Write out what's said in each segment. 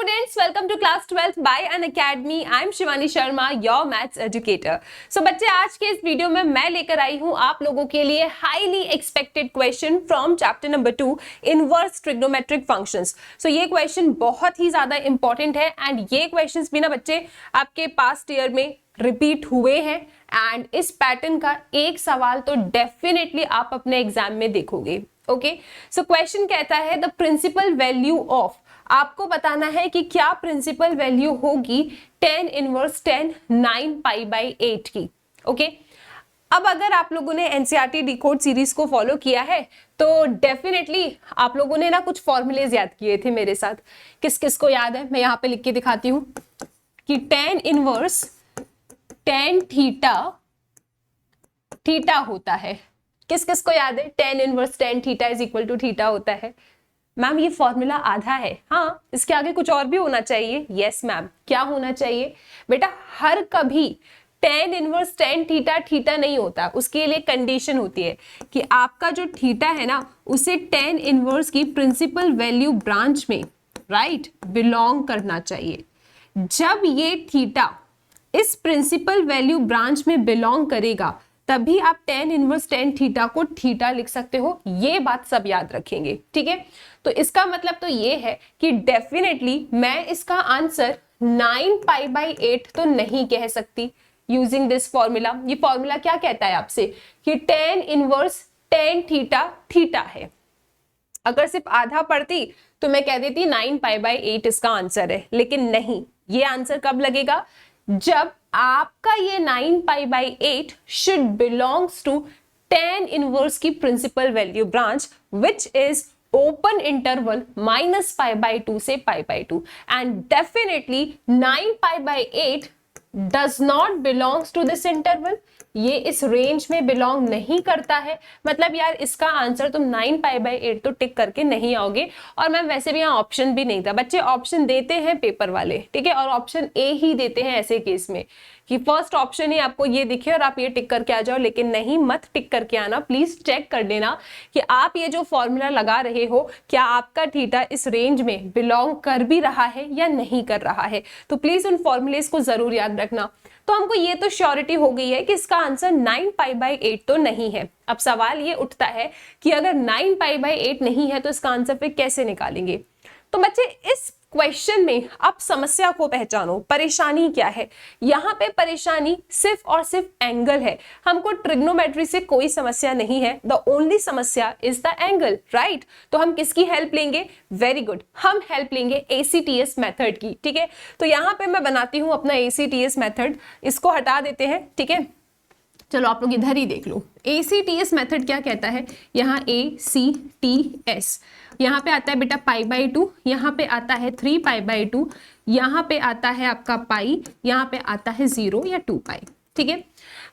students, welcome to class 12th by Unacademy. I am Shivani Sharma, your maths educator. So बच्चे, आज के इस video में मैं लेकर आई हूँ आप लोगों के लिए highly expected question from chapter number 2 inverse trigonometric functions. So ये क्वेश्चन बहुत ही ज्यादा इंपॉर्टेंट है एंड ये क्वेश्चंस भी ना बच्चे आपके पास्ट ईयर में रिपीट हुए हैं एंड इस पैटर्न का एक सवाल तो डेफिनेटली आप अपने एग्जाम में देखोगे. ओके, सो क्वेश्चन कहता है द प्रिंसिपल वैल्यू ऑफ, आपको बताना है कि क्या प्रिंसिपल वैल्यू होगी tan इनवर्स tan 9π/8 की. ओके, अब अगर आप लोगों ने एनसीईआरटी डिकोड सीरीज को फॉलो किया है तो डेफिनेटली आप लोगों ने ना कुछ फॉर्मूलेज याद किए थे मेरे साथ. किस किस को याद है? मैं यहाँ पे लिख के दिखाती हूँ कि tan इनवर्स tan थीटा होता है. किस किस को याद है? tan inverse tan theta is equal to theta होता है. मैम ये फॉर्मूला आधा है. हाँ, इसके आगे कुछ और भी होना चाहिए. यस मैम, क्या होना चाहिए बेटा? हर कभी tan inverse tan theta theta नहीं होता. उसके लिए कंडीशन होती है कि आपका जो थीटा है ना उसे tan इनवर्स की प्रिंसिपल वैल्यू ब्रांच में राइट बिलोंग करना चाहिए. जब ये थीटा इस प्रिंसिपल वैल्यू ब्रांच में बिलोंग करेगा तभी आप tan इनवर्स tan थीटा को थीटा लिख सकते हो. ये बात सब याद रखेंगे, ठीक है? तो इसका मतलब तो ये है कि डेफिनेटली मैं इसका आंसर 9π/8 तो नहीं कह सकती यूजिंग दिस फॉर्मूला. ये फॉर्मूला क्या कहता है आपसे कि tan inverse tan theta theta है. अगर सिर्फ आधा पढ़ती तो मैं कह देती 9π/8 इसका आंसर है, लेकिन नहीं. ये आंसर कब लगेगा? जब आपका ये 9π/8 should belongs to tan inverse की principal value branch which is open interval -π/2 से π/2 and definitely 9π/8 does not belongs to this interval. ये इस रेंज में बिलोंग नहीं करता है. मतलब यार इसका आंसर तुम 9π/8 तो टिक करके नहीं आओगे. और मैम वैसे भी यहाँ ऑप्शन भी नहीं था. बच्चे ऑप्शन देते हैं पेपर वाले, ठीक है, और ऑप्शन ए ही देते हैं ऐसे केस में कि फर्स्ट ऑप्शन ही आपको ये दिखे और आप ये टिक करके आ जाओ. लेकिन नहीं, मत टिक करके आना. प्लीज चेक कर लेना कि आप ये जो फॉर्मूला लगा रहे हो क्या आपका थीटा इस रेंज में बिलोंग कर भी रहा है या नहीं कर रहा है. तो प्लीज उन फॉर्मूलेस को जरूर याद रखना. तो हमको ये तो श्योरिटी हो गई है कि इसका आंसर 9π/8 तो नहीं है. अब सवाल ये उठता है कि अगर 9π/8 नहीं है तो इसका आंसर फिर कैसे निकालेंगे. तो बच्चे इस क्वेश्चन में आप समस्या को पहचानो. परेशानी क्या है? यहाँ पे परेशानी सिर्फ और सिर्फ एंगल है. हमको ट्रिग्नोमेट्री से कोई समस्या नहीं है. द ओनली समस्या इज द एंगल, राइट? तो हम किसकी हेल्प लेंगे? वेरी गुड, हम हेल्प लेंगे ACTS मेथड की, ठीक है? तो यहाँ पे मैं बनाती हूँ अपना ACTS मेथड. इसको हटा देते हैं, ठीक है? चलो आप लोग इधर ही देख लो. ACTS मेथड क्या कहता है? यहाँ ACTS यहाँ पे आता है बेटा π/2, यहाँ पे आता है 3π/2, यहाँ पे आता है आपका पाई, यहाँ पे आता है 0 या 2π. ठीक है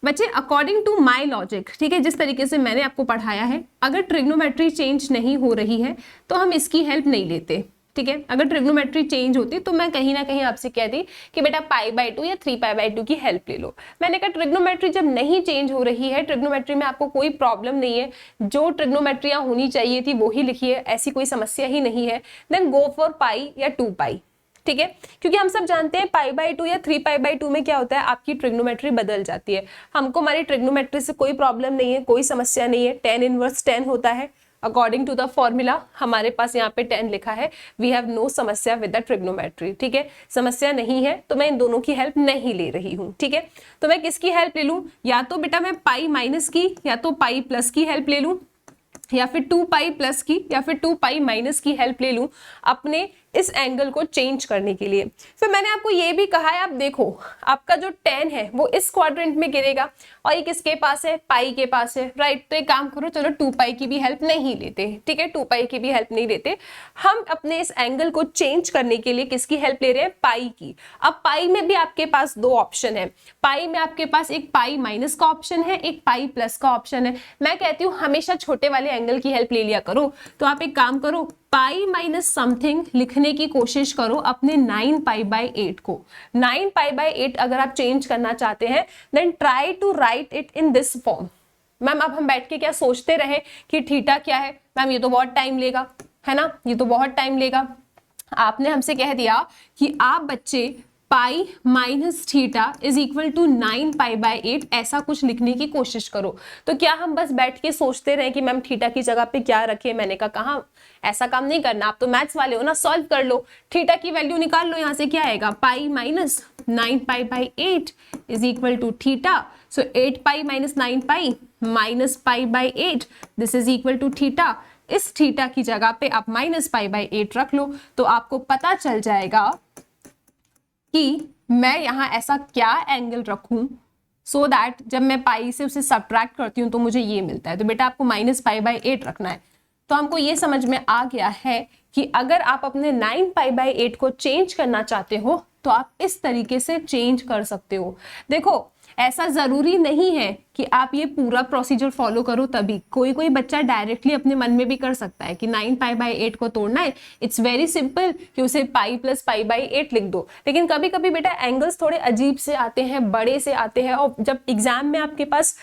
बच्चे, अकॉर्डिंग टू माई लॉजिक, ठीक है, जिस तरीके से मैंने आपको पढ़ाया है, अगर ट्रिग्नोमेट्री चेंज नहीं हो रही है तो हम इसकी हेल्प नहीं लेते. ठीक है, अगर ट्रिग्नोमेट्री चेंज होती तो मैं कहीं ना कहीं आपसे कहती कि बेटा π/2 या 3π/2 की हेल्प ले लो. मैंने कहा ट्रिग्नोमेट्री जब नहीं चेंज हो रही है, ट्रिग्नोमेट्री में आपको कोई प्रॉब्लम नहीं है, जो ट्रिग्नोमेट्रियां होनी चाहिए थी वो ही लिखिए, ऐसी कोई समस्या ही नहीं है, देन गो फॉर π या 2π. ठीक है, क्योंकि हम सब जानते हैं π/2 या 3π/2 में क्या होता है, आपकी ट्रिग्नोमेट्री बदल जाती है. हमको हमारी ट्रिग्नोमेट्री से कोई प्रॉब्लम नहीं है, कोई समस्या नहीं है. tan इनवर्स tan होता है अकॉर्डिंग टू द फॉर्मूला. हमारे पास यहाँ पे 10 लिखा है. वी हैव नो समस्या विद द ट्रिग्नोमेट्री. ठीक है, समस्या नहीं है तो मैं इन दोनों की हेल्प नहीं ले रही हूँ. ठीक है, तो मैं किसकी हेल्प ले लूँ? या तो बेटा मैं π- की या तो π+ की हेल्प ले लूँ, या फिर 2π+ की या फिर 2π- की हेल्प ले लूँ अपने इस एंगल को चेंज करने के लिए. फिर मैंने आपको ये भी कहा है, आप देखो आपका जो tan है वो इस क्वाड्रेंट में गिरेगा और ये किसके पास है? पाई के पास है, राइट? तो एक काम करो, चलो 2π की भी हेल्प नहीं लेते. ठीक है, 2π की भी हेल्प नहीं लेते. हम अपने इस एंगल को चेंज करने के लिए किसकी हेल्प ले रहे हैं? पाई की. अब पाई में भी आपके पास दो ऑप्शन है. पाई में आपके पास एक π- का ऑप्शन है, एक π+ का ऑप्शन है. मैं कहती हूँ हमेशा छोटे वाले एंगल की हेल्प ले लिया करो. तो आप एक काम करो, π- समथिंग लिखने की कोशिश करो अपने 9π/8 को. 9π/8 अगर आप चेंज करना चाहते हैं then try to write it in this form. Ma'am अब हम बैठ के क्या सोचते रहे कि थीटा क्या है? मैम ये तो बहुत टाइम लेगा, है ना, ये तो बहुत टाइम लेगा. आपने हमसे कह दिया कि आप बच्चे pi minus theta is equal to 9 पाई/8 ऐसा कुछ लिखने की कोशिश करो। तो क्या हम बस बैठ के सोचते रहे कि मैम थीटा की जगह पे क्या रखे? मैंने कहा ऐसा काम नहीं करना, आप तो मैथ्स वाले हो ना, सॉल्व कर लो, थीटा की वैल्यू निकाल लो। यहाँ से क्या आएगा? Pi minus 9 pi is equal to theta. So 8 pi minus 9 pi minus pi this is equal to theta. इस थीटा की जगह पे आप माइनस पाई/8 रख लो, तो आपको पता चल जाएगा कि मैं यहाँ ऐसा क्या एंगल रखूं सो दैट जब मैं पाई से उसे सब्ट्रैक्ट करती हूँ तो मुझे ये मिलता है। तो बेटा आपको माइनस पाई/8 रखना है। तो हमको ये समझ में आ गया है कि अगर आप अपने 9 पाई/8 को चेंज करना चाहते हो तो आप इस तरीके से चेंज कर सकते हो। देखो ऐसा जरूरी नहीं है कि आप ये पूरा प्रोसीजर फॉलो करो तभी, कोई कोई बच्चा डायरेक्टली अपने मन में भी कर सकता है कि 9 पाई/8 को तोड़ना है, इट्स वेरी सिंपल कि उसे पाई प्लस पाई/8 लिख दो। लेकिन कभी कभी बेटा एंगल्स थोड़े अजीब से आते हैं, बड़े से आते हैं, और जब एग्जाम में आपके पास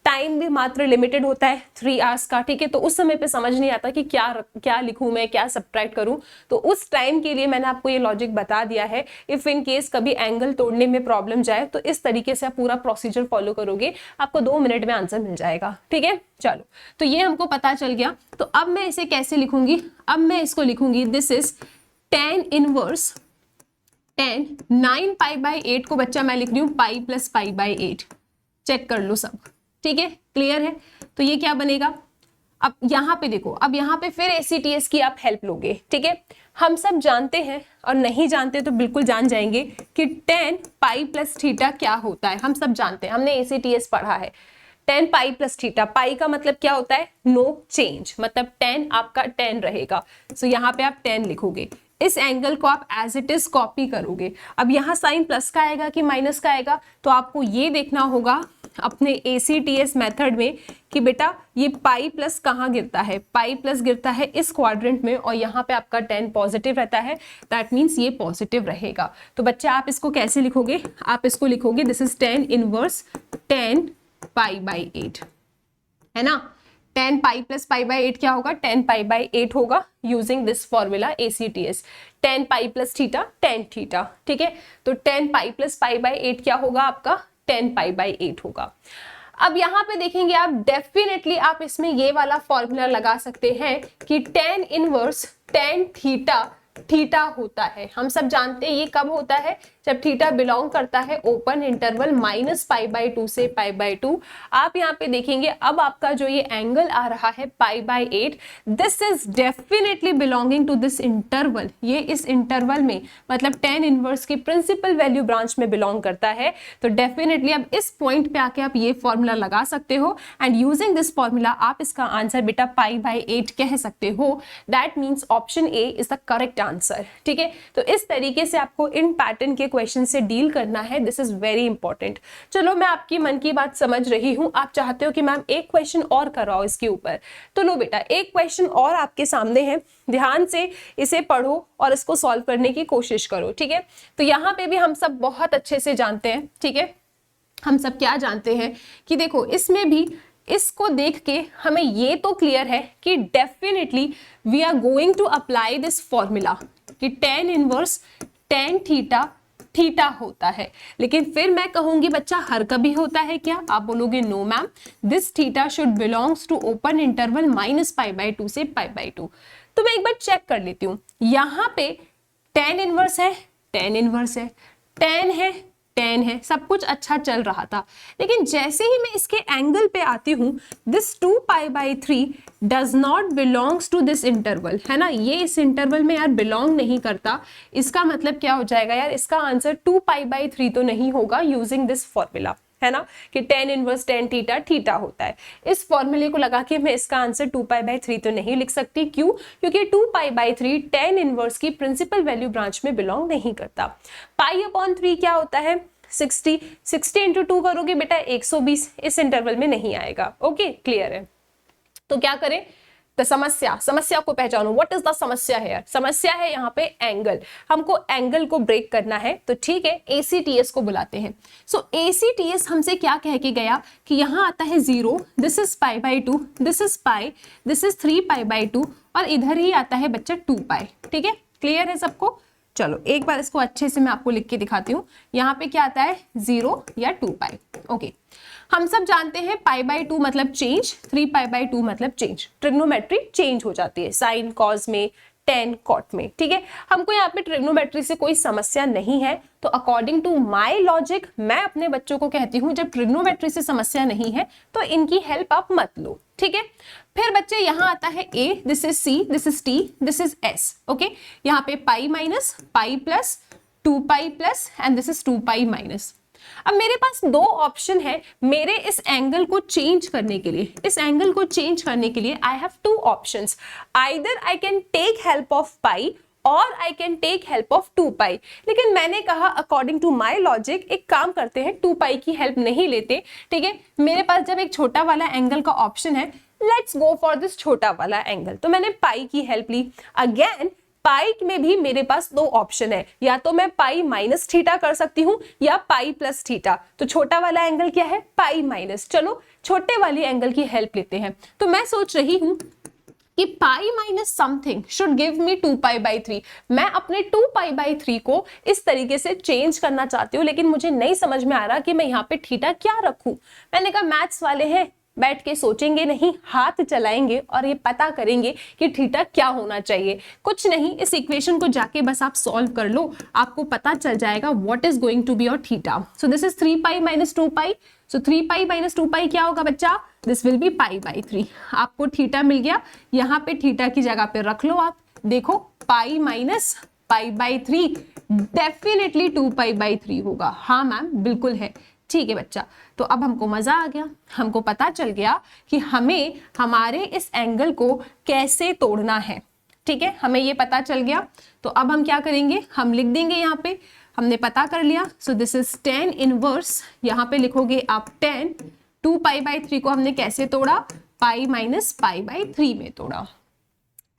टाइम भी मात्र लिमिटेड होता है 3 आवर्स का, ठीक है, तो उस समय पे समझ नहीं आता कि क्या लिखूं मैं, क्या सब्ट्रैक्ट करूं। तो उस टाइम के लिए मैंने आपको ये लॉजिक बता दिया है। इफ इन केस कभी एंगल तोड़ने में प्रॉब्लम जाए तो इस तरीके से आप पूरा प्रोसीजर फॉलो करोगे, आपको 2 मिनट में आंसर मिल जाएगा। ठीक है, चलो तो ये हमको पता चल गया। तो अब मैं इसे कैसे लिखूंगी? अब मैं इसको लिखूंगी दिस इज tan इनवर्स 9 पाई/8 को बच्चा मैं लिख रही हूँ पाई प्लस पाई/8। चेक कर लो सब, ठीक है, क्लियर है? तो ये क्या बनेगा? अब यहाँ पे देखो, अब यहाँ पे फिर ACTS की आप हेल्प लोगे, ठीक है। हम सब जानते हैं और नहीं जानते तो बिल्कुल जान जाएंगे कि tan पाई प्लस थीटा क्या होता है। हम सब जानते हैं, हमने ACTS पढ़ा है। tan पाई प्लस थीटा, पाई का मतलब क्या होता है? नो चेंज, मतलब tan आपका tan रहेगा। सो यहाँ पे आप tan लिखोगे, इस एंगल को आप एज इट इज कॉपी करोगे। अब यहाँ साइन प्लस का आएगा कि माइनस का आएगा, तो आपको ये देखना होगा अपने ACTS मेथड में कि बेटा ये पाई प्लस कहाँ गिरता है। पाई प्लस गिरता है इस क्वाड्रेंट में, और यहाँ पे आपका tan पॉजिटिव रहता है, दैट मीन्स ये पॉजिटिव रहेगा। तो बच्चा आप इसको कैसे लिखोगे? आप इसको लिखोगे this is tan inverse tan पाई/8, है ना। tan पाई प्लस पाई/8 क्या होगा? tan पाई/8 होगा using this formula ACTS। tan pi plus theta tan theta, ठीक है। तो tan पाई प्लस पाई/8 क्या होगा? आपका tan पाई/8 होगा। अब यहाँ पे देखेंगे आप, डेफिनेटली आप इसमें ये वाला फॉर्मूला लगा सकते हैं कि tan inverse tan theta theta होता है। हम सब जानते हैं ये कब होता है? जब थीटा बिलोंग करता है ओपन इंटरवल -पाई/2 से पाई/2। आप यहाँ पे देखेंगे अब आपका जो ये एंगल आ रहा है pi, this is definitely belonging to this interval. ये इस इंटरवल में मतलब tan इनवर्स की प्रिंसिपल वैल्यू ब्रांच में बिलोंग करता है। तो डेफिनेटली अब इस पॉइंट पे आके आप ये फॉर्मूला लगा सकते हो, एंड यूजिंग दिस फॉर्मूला आप इसका आंसर बेटा पाई/8 कह सकते हो। That means option A is the correct answer, ठीक है। तो इस तरीके से आपको इन पैटर्न के क्वेश्चन से डील करना है, दिस इज वेरी इंपॉर्टेंट। चलो मैं आपकी मन की बात समझ रही हूं, आप चाहते हो कि मैम एक क्वेश्चन और कराओ इसके ऊपर, तो लो बेटा एक क्वेश्चन और आपके सामने है, ध्यान से इसे पढ़ो और इसको सॉल्व करने की कोशिश करो, ठीक है। तो यहाँ पे भी हम सब बहुत अच्छे से जानते हैं, ठीक है, हम सब क्या जानते हैं कि देखो इसमें भी इसको देख के हमें ये तो क्लियर है कि definitely we are going to apply this formula कि tan inverse tan theta theta होता है। लेकिन फिर मैं कहूंगी बच्चा हर कभी होता है क्या? आप बोलोगे no ma'am, this theta should belongs to open interval -pi से पाई/2। तो मैं एक बार चेक कर लेती हूँ, यहाँ पे tan इनवर्स है, tan इनवर्स है, tan है, tan है, सब कुछ अच्छा चल रहा था। लेकिन जैसे ही मैं इसके एंगल पे आती हूँ, this 2π/3 does not belongs to this interval, है ना, ये इस इंटरवल में यार बिलोंग नहीं करता। इसका मतलब क्या हो जाएगा यार? इसका आंसर 2π/3 तो नहीं होगा यूजिंग दिस फॉर्मूला, है ना, कि tan inverse tan theta theta होता है। इस फॉर्मूले को लगा के मैं इसका आंसर 2π/3 तो नहीं लिख सकती। क्यों? क्योंकि 2π/3 tan इनवर्स की प्रिंसिपल वैल्यू ब्रांच में बिलोंग नहीं करता। π/3 क्या होता है? 60 × 2 करोगे बेटा 120, इस इंटरवल में नहीं आएगा। ओके, क्लियर है। तो क्या करें? तो समस्या को पहचानो। व्हाट इज द समस्या है? समस्या है यहाँ पे एंगल, हमको एंगल को ब्रेक करना है। तो ठीक है, ACTS को बुलाते हैं। सो ACTS हमसे क्या कह के गया कि यहाँ आता है 0, this is π/2, this is pi, this is 3π/2, और इधर ही आता है बच्चा 2π, ठीक है, क्लियर है सबको? चलो एक बार इसको अच्छे से मैं आपको लिख के दिखाती हूँ। यहाँ पे क्या आता है 0 या 2 पाई। ओके, हम सब जानते हैं पाई बाई 2 मतलब चेंज, 3 पाई बाई 2 मतलब चेंज। ट्रिग्नोमेट्री चेंज हो जाती है साइन कॉस में, टेन कॉट में, ठीक है। हमको यहाँ पे ट्रिग्नोमेट्री से कोई समस्या नहीं है, तो अकॉर्डिंग टू माय लॉजिक मैं अपने बच्चों को कहती हूँ जब ट्रिग्नोमेट्री से समस्या नहीं है तो इनकी हेल्प आप मत लो, ठीक है। फिर बच्चे यहाँ आता है a, this is c, this is t, this is s। Okay, यहाँ पे pi minus pi plus 2 pi plus and this is 2 pi minus. अब मेरे पास दो ऑप्शन है मेरे इस एंगल को चेंज करने के लिए। इस एंगल को चेंज करने के लिए I have two options, either I can take help of pi और I can take help of 2 pi. लेकिन मैंने कहा अकॉर्डिंग टू माई लॉजिक एक काम करते हैं, 2 पाई की हेल्प नहीं लेते, ठीक है। मेरे पास जब एक छोटा वाला एंगल का ऑप्शन है, लेट्स गो फॉर दिस छोटा वाला एंगल, तो मैंने पाई की हेल्प ली। अगेन पाई में भी मेरे पास दो ऑप्शन है, या तो मैं पाई माइनस थीटा कर सकती हूँ या पाई प्लस थीटा। तो छोटा वाला एंगल क्या है, पाई माइनस। चलो छोटे वाले एंगल की हेल्प लेते हैं। तो मैं सोच रही हूँ कि pi minus something should give me 2 pi by 3। मैं अपने 2 पाई बाई 3 को इस तरीके से चेंज करना चाहती हूँ, लेकिन मुझे नहीं समझ में आ रहा कि मैं यहाँ पे थीटा क्या रखूं। मैंने कहा मैथ्स वाले हैं, बैठ के सोचेंगे नहीं, हाथ चलाएंगे और ये पता करेंगे कि थीटा क्या होना चाहिए। कुछ नहीं, इस इक्वेशन को जाके बस आप सॉल्व कर लो, आपको पता चल जाएगा what is going to be your theta. So this is 3 pi minus 2 pi. So 3 pi minus 2 pi क्या होगा बच्चा, this will be pi by 3। आपको थीटा मिल गया, यहाँ पे थीटा की जगह पे रख लो आप। देखो pi minus pi by 3 definitely 2 pi by 3 होगा। हाँ मैम बिल्कुल है, ठीक है बच्चा। तो अब हमको मजा आ गया, हमको पता चल गया कि हमें हमारे इस एंगल को कैसे तोड़ना है, ठीक है, हमें ये पता चल गया। तो अब हम क्या करेंगे, हम लिख देंगे यहाँ पे, हमने पता कर लिया। सो दिस इज tan इनवर्स, यहाँ पे लिखोगे आप tan। 2 पाई बाई 3 को हमने कैसे तोड़ा, पाई माइनस पाई बाई 3 में तोड़ा।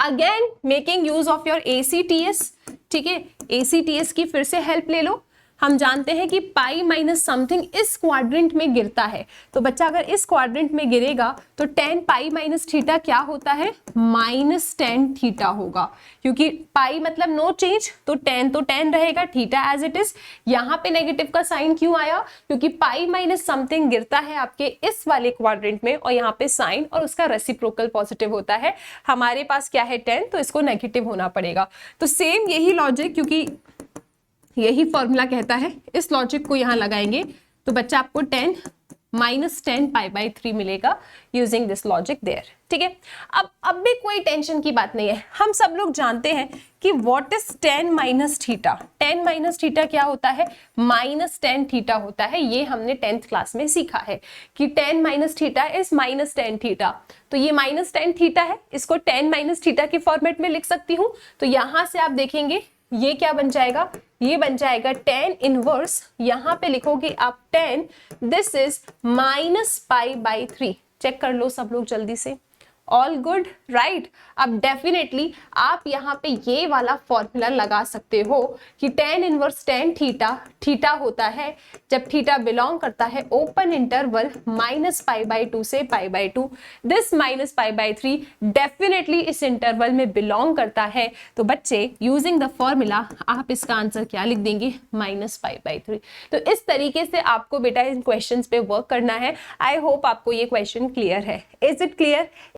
Again making use of your ACTS, ठीक है, ACTS की फिर से हेल्प ले लो। हम जानते हैं कि पाई माइनस समथिंग इस क्वाड्रेंट में गिरता है, तो बच्चा अगर इस क्वाड्रेंट में गिरेगा तो tan पाई माइनस थीटा क्या होता है, माइनस tan थीटा होगा, क्योंकि पाई मतलब नो चेंज, तो tan रहेगा, थीटा एज इट इज। यहाँ पे नेगेटिव का साइन क्यों आया, क्योंकि पाई माइनस समथिंग गिरता है आपके इस वाले क्वाड्रेंट में और यहाँ पे साइन और उसका रेसिप्रोकल पॉजिटिव होता है। हमारे पास क्या है 10, तो इसको नेगेटिव होना पड़ेगा। तो सेम यही लॉजिक, क्योंकि यही फॉर्मूला कहता है, इस लॉजिक को यहाँ लगाएंगे तो बच्चा आपको 10 माइनस 10 पाई बाई 3 मिलेगा यूजिंग दिस लॉजिक देयर, ठीक है। अब भी कोई टेंशन की बात नहीं है, हम सब लोग जानते हैं कि what is tan minus theta. tan minus theta क्या होता है, माइनस tan थीटा होता है। ये हमने 10th क्लास में सीखा है कि tan minus theta is minus tan theta. तो ये माइनस tan थीटा है, इसको tan माइनस थीटा के फॉर्मेट में लिख सकती हूँ। तो यहां से आप देखेंगे ये क्या बन जाएगा, ये बन जाएगा tan इनवर्स, यहाँ पे लिखोगे आप tan, this is minus pi by 3। Check कर लो सब लोग जल्दी से, ऑल गुड राइट। अब डेफिनेटली आप यहाँ पे ये वाला फॉर्मूला लगा सकते हो कि tan inverse tan theta, theta होता है जब थीटा बिलोंग करता है open interval minus pi by 2 से pi by 2। This minus pi by 3 definitely इस इंटरवल में बिलोंग करता है। तो बच्चे यूजिंग द फॉर्मूला आप इसका आंसर क्या लिख देंगे, माइनस पाई बाई 3। तो इस तरीके से आपको बेटा इन क्वेश्चंस पे वर्क करना है। आई होप आपको ये क्वेश्चन क्लियर है। Is it clear?